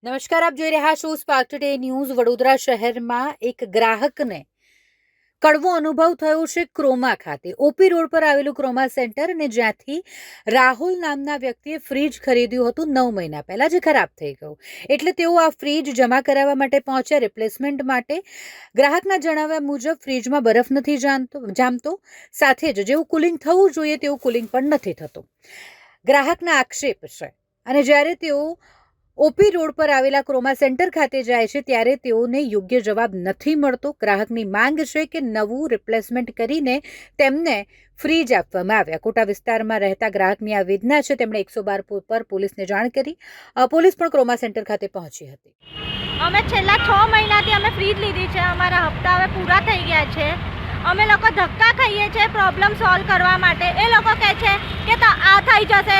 નમસ્કાર, આપ જોઈ રહ્યા છો સ્પાર્ક ટુડે ન્યૂઝ। વડોદરા શહેરમાં એક ગ્રાહકને કડવો અનુભવ થયો છે ક્રોમા ખાતે। ઓપી રોડ પર આવેલું ક્રોમા સેન્ટર અને જ્યાંથી રાહુલ નામના વ્યક્તિએ ફ્રીજ ખરીદ્યું હતું 9 મહિના પહેલા, જે ખરાબ થઈ ગયું। એટલે તેઓ આ ફ્રીજ જમા કરાવવા માટે પહોંચ્યા રિપ્લેસમેન્ટ માટે। ગ્રાહકના જણાવ્યા મુજબ ફ્રીજમાં બરફ નથી જામતો, સાથે જ જેવું કુલિંગ થવું જોઈએ તેવું કુલિંગ પણ નથી થતું। ગ્રાહકના આક્ષેપ છે અને જ્યારે તેઓ ઓપી રોડ પર આવેલા ક્રોમા સેન્ટર ખાતે જાય છે ત્યારે તેઓને યોગ્ય જવાબ નથી મળતો। ગ્રાહકની માંગ છે કે નવું રિપ્લેસમેન્ટ કરીને તેમને ફ્રીજ આપવામાં આવ્યા। કોટા વિસ્તારમાં રહેતા ગ્રાહકની આ વેદના છે। તેમણે 112 પર પોલીસને જાણ કરી। પોલીસ પણ ક્રોમા સેન્ટર ખાતે પહોંચી હતી। અમે છેલ્લા 6 મહિનાથી અમે ફ્રીજ લીધી છે। અમારા હપ્તા હવે પૂરા થઈ ગયા છે। અમે લોકો ધક્કા ખાઈએ છીએ પ્રોબ્લેમ સોલ્વ કરવા માટે। એ લોકો કહે છે કે આ થઈ જશે।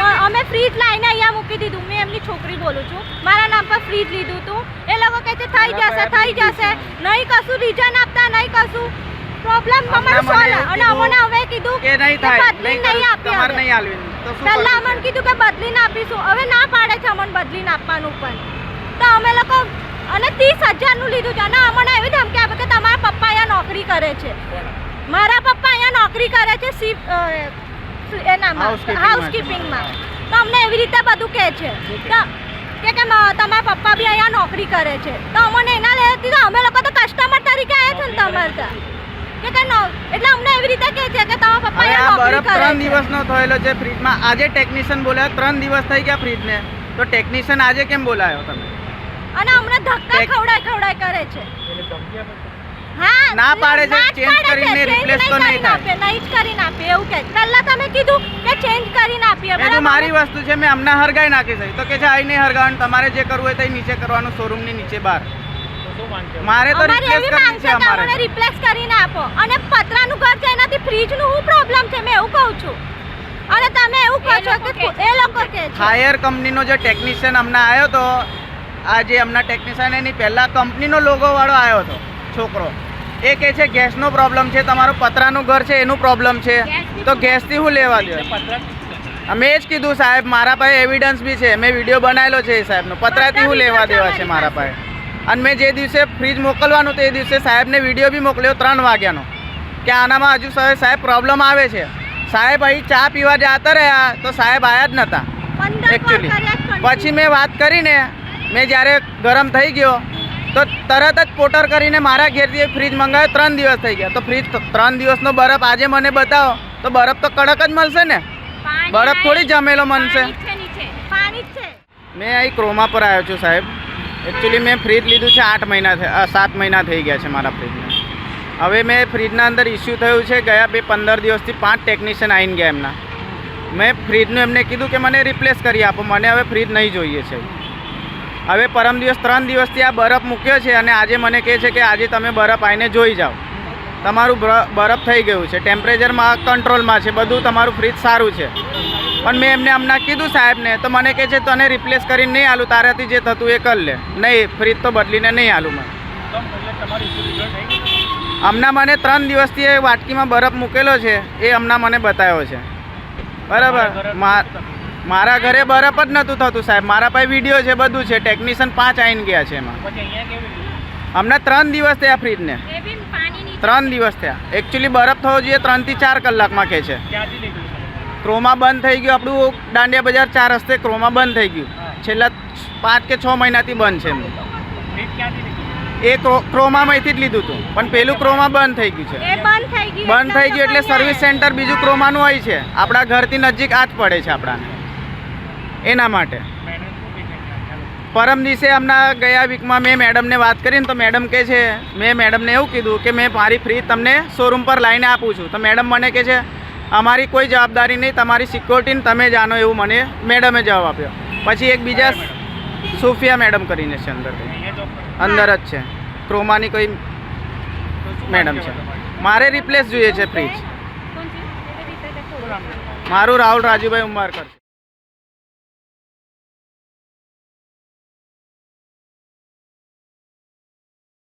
અમે ફ્રીજ લાઈને અહીંયા મૂકી દીધું। મેં એમની છોકરી બોલું છું, મારા નામ પર ફ્રીજ લીધું હતું। એ લોકો કહે છે થઈ જશે, નહીં કશું રીઝન આપતા, નહીં કશું પ્રોબ્લેમ અમારો સોલ્વ। અને અમને હવે કીધું કે બદલી નહીં આપી। પહેલા અમને કીધું કે બદલીને આપીશું, હવે ના પાડે છે અમને બદલીને આપવાનું પણ। તો અમે લોકો અને 30,000નું લીધું છે અને અમને એવી ધમકી આપે કે તમારા પપ્પા અહીંયા નોકરી કરે છે। મારા પપ્પા અહીંયા નોકરી કરે છે હાઉસકીપિંગમાં। તો અમને એવી રીતે બધું કહે છે કે તમારા પપ્પા બી અહીંયા નોકરી કરે છે। તો અમને એના લીધે અમે લોકો તો કસ્ટમર તરીકે આવ્યા છે ને તમારે ત્યાં એટલે અમને એવી રીતે કહે છે કે તમારા પપ્પા અહીંયા નોકરી કરે છે। 3 દિવસનો થયેલો છે ફ્રીજમાં। આજે ટેકનિશિયન બોલાયો, 3 દિવસ થઈ ગયા ફ્રીજને, તો ટેકનિશિયન આજે કેમ બોલાયો તમે? અને અમને ધક્કા ખવડાય કરે છે। હા, ના પાડે છે ચેન્જ કરીને રિપ્લેસ તો નહીં થાય, નહીં જ કરીને આપે એવું કહે। પહેલા તમે કીધું કે ચેન્જ કરીને આપીએ, એ તો મારી વસ્તુ છે, મેં હમણાં હરગાઈ નાખી છે। તો કે છે આઈ નહીં હરગાવાનું, તમારે જે કરવું હોય તે નીચે કરવાનું, શોરૂમની નીચે બહાર। મારે તો રિપ્લેસ કરવી છે, અમારે રિપ્લેસ કરીને આપો। અને પતરાનું ઘર છે, એનાથી ફ્રીજનું શું પ્રોબ્લેમ છે મેં એવું કહું છું। અને તમે એવું કહો છો કે એ લોકો કે હાયર કંપનીનો જે ટેકનિશિયન હમણાં આવ્યો તો, આ જે હમણાં ટેકનિશિયન એની પહેલા કંપનીનો લોગો વાળો આવ્યો હતો છોકરો, એ કહે છે ગેસનો પ્રોબ્લેમ છે, તમારું પતરાનું ઘર છે એનું પ્રોબ્લેમ છે, તો ગેસથી હું લેવા દે? અમે જ કીધું સાહેબ, મારા પાસે એવિડન્સ બી છે, મેં વિડીયો બનાવેલો છે એ સાહેબનો, પતરાથી હું લેવા દેવા છે મારા પાસે। અને મેં જે દિવસે ફ્રીજ મોકલવાનું તો એ દિવસે સાહેબને વિડીયો બી મોકલ્યો 3 વાગ્યાનો કે આનામાં હજુ સાહેબ પ્રોબ્લેમ આવે છે। સાહેબ અહીં ચા પીવા જતા રહ્યા તો સાહેબ આવ્યા જ નહોતા એકચ્યુઅલી। પછી મેં વાત કરીને, મેં જ્યારે ગરમ થઈ ગયો તો તરત જ પોટર કરીને મારા ઘેરથી ફ્રીજ મંગાવ્યો। 3 દિવસ થઈ ગયા, તો ફ્રીજ 3 દિવસનો બરફ આજે મને બતાવો તો બરફ તો કડક જ મળશે ને, બરફ થોડી જમેલો મળશે। મેં અહીં ક્રોમા પર આવ્યો છું સાહેબ। એકચ્યુઅલી મેં ફ્રીજ લીધું છે 7 મહિના થઈ ગયા છે મારા ફ્રીજને। હવે મેં ફ્રીજના અંદર ઇસ્યુ થયું છે, ગયા 15 દિવસથી 5 ટેકનિશિયન આવીને ગયા એમના। મેં ફ્રીજનું એમને કીધું કે મને રિપ્લેસ કરી આપો, મને હવે ફ્રીજ નહીં જોઈએ છે। હવે પરમ દિવસ 3 દિવસથી આ બરફ મૂક્યો છે અને આજે મને કહે છે કે આજે તમે બરફ આવીને જોઈ જાઓ, તમારું બરફ થઈ ગયું છે, ટેમ્પરેચરમાં કંટ્રોલમાં છે, બધું તમારું ફ્રીજ સારું છે। પણ મેં એમને હમણાં કીધું સાહેબને, તો મને કહે છે તને રિપ્લેસ કરીને નહીં આલું, તારાથી જે થતું એ કરી લે, નહીં ફ્રીજ તો બદલીને નહીં આલું મને। હમણાં મને 3 દિવસથી એ વાટકીમાં બરફ મૂકેલો છે એ હમણાં મને બતાવ્યો છે, બરાબર। મારા ઘરે બરફ જ નહોતું થતું સાહેબ, મારા પાસે વિડીયો છે, બધું છે। ટેકનિશિયન 5 આવીને ગયા છે એમાં। હમણાં 3 દિવસ થયા ફ્રીજને, 3 દિવસ થયા। એકચ્યુઅલી બરફ થવો જોઈએ 3 થી 4 કલાકમાં કહે છે। ક્રોમા બંધ થઈ ગયું, આપણું દાંડિયા બજાર 4 રસ્તે ક્રોમા બંધ થઈ ગયું, છેલ્લા 5 કે 6 મહિનાથી બંધ છે એમનું। એ ક્રોમામાંથી જ લીધું હતું, પણ પેલું ક્રોમા બંધ થઈ ગયું છે। બંધ થઈ ગયું એટલે સર્વિસ સેન્ટર બીજું ક્રોમાનું હોય છે, આપણા ઘરથી નજીક આ જ પડે છે આપણાને, એના માટે। પરમ દિવસે હમણાં ગયા વીકમાં મેં મેડમને વાત કરીને તો મેડમ કહે છે, મેં મેડમને એવું કીધું કે મેં મારી ફ્રીજ તમને શોરૂમ પર લાવીને આપું છું, તો મેડમ મને કહે છે અમારી કોઈ જવાબદારી નહીં, તમારી સિક્યોરિટીને તમે જાણો, એવું મને મેડમે જવાબ આપ્યો। પછી એક બીજા સોફિયા મેડમ કરીને છે અંદર જ છે, ક્રોમાની કોઈ મેડમ છે। મારે રિપ્લેસ જોઈએ છે ફ્રીજ, મારું રાહુલ રાજુભાઈ ઉંબારકર।